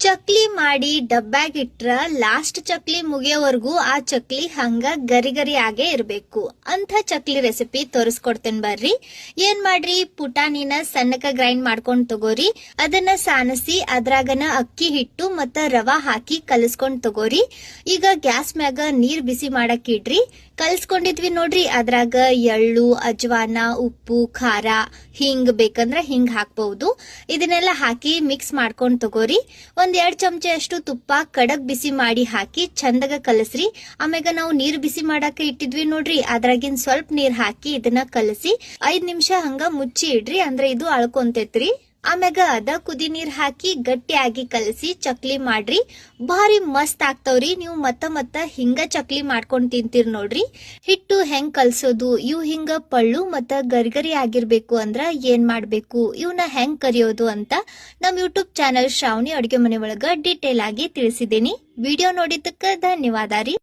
ಚಕ್ಲಿ ಮಾಡಿ ಡಬ್ಬ್ಯಾಗ ಇಟ್ರ ಲಾಸ್ಟ್ ಚಕ್ಲಿ ಮುಗಿಯೋವರೆಗೂ ಆ ಚಕ್ಲಿ ಹಂಗ ಗರಿ ಗರಿ ಆಗೇ ಇರ್ಬೇಕು ಅಂತ ಚಕ್ಲಿ ರೆಸಿಪಿ ತೋರಿಸ್ಕೊಡ್ತೇನೆ ಬರ್ರಿ. ಏನ್ ಮಾಡ್ರಿ, ಪುಟಾಣಿನ ಸಣ್ಣಕ ಗ್ರೈಂಡ್ ಮಾಡ್ಕೊಂಡ್ ತಗೋರಿ. ಅದನ್ನ ಸಾನಸಿ ಅದ್ರಾಗನ ಅಕ್ಕಿ ಹಿಟ್ಟು ಮತ್ತ ರವಾ ಹಾಕಿ ಕಲಸ್ಕೊಂಡ್ ತಗೋರಿ. ಈಗ ಗ್ಯಾಸ್ ಮ್ಯಾಗ ನೀರ್ ಬಿಸಿ ಮಾಡಕ್ ಇಡ್ರಿ. ಕಲ್ಸ್ಕೊಂಡಿದ್ವಿ ನೋಡ್ರಿ, ಅದ್ರಾಗ ಎಳ್ಳು, ಅಜ್ವಾನ, ಉಪ್ಪು, ಖಾರ, ಹಿಂಗ್ ಬೇಕಂದ್ರ ಹಿಂಗ್ ಹಾಕ್ಬಹುದು. ಇದನ್ನೆಲ್ಲ ಹಾಕಿ ಮಿಕ್ಸ್ ಮಾಡ್ಕೊಂಡ್ ತಗೋರಿ. ಒಂದ್ 2 ಚಮಚೆ ಅಷ್ಟು ತುಪ್ಪ ಕಡಕ್ ಬಿಸಿ ಮಾಡಿ ಹಾಕಿ ಚಂದಗ ಕಲಸ್ರಿ. ಆಮ್ಯಾಗ ನಾವು ನೀರ್ ಬಿಸಿ ಮಾಡಾಕ ಇಟ್ಟಿದ್ವಿ ನೋಡ್ರಿ, ಅದ್ರಾಗಿನ್ ಸ್ವಲ್ಪ ನೀರ್ ಹಾಕಿ ಇದನ್ನ ಕಲಸಿ 5 ನಿಮಿಷ ಹಂಗ ಮುಚ್ಚಿ ಇಡ್ರಿ. ಅಂದ್ರೆ ಇದು ಅಳ್ಕೊಂತೈತ್ರಿ. ಆಮ್ಯಾಗ ಅದ ಕುದಿ ನೀರ್ ಹಾಕಿ ಗಟ್ಟಿಯಾಗಿ ಕಲಸಿ ಚಕ್ಲಿ ಮಾಡ್ರಿ. ಭಾರಿ ಮಸ್ತ್ ಆಗ್ತಾವ್ರಿ. ನೀವು ಮತ್ತ ಹಿಂಗ ಚಕ್ಲಿ ಮಾಡ್ಕೊಂಡ್ ತಿಂತೀರ್ ನೋಡ್ರಿ. ಹಿಟ್ಟು ಹೆಂಗ್ ಕಲ್ಸೋದು, ಇವ್ ಹಿಂಗ ಪಳ್ಳು ಮತ್ತ ಗರಿಗರಿ ಆಗಿರ್ಬೇಕು ಅಂದ್ರ ಏನ್ ಮಾಡ್ಬೇಕು, ಇವನ್ನ ಹೆಂಗ್ ಕರಿಯೋದು ಅಂತ ನಮ್ ಯೂಟ್ಯೂಬ್ ಚಾನೆಲ್ ಶ್ರಾವಣಿ ಅಡುಗೆ ಮನೆ ಒಳಗ ಡೀಟೇಲ್ ಆಗಿ ತಿಳಿಸಿದ್ದೀನಿ. ವಿಡಿಯೋ ನೋಡಿದ್ದಕ್ಕ ಧನ್ಯವಾದ ರೀ.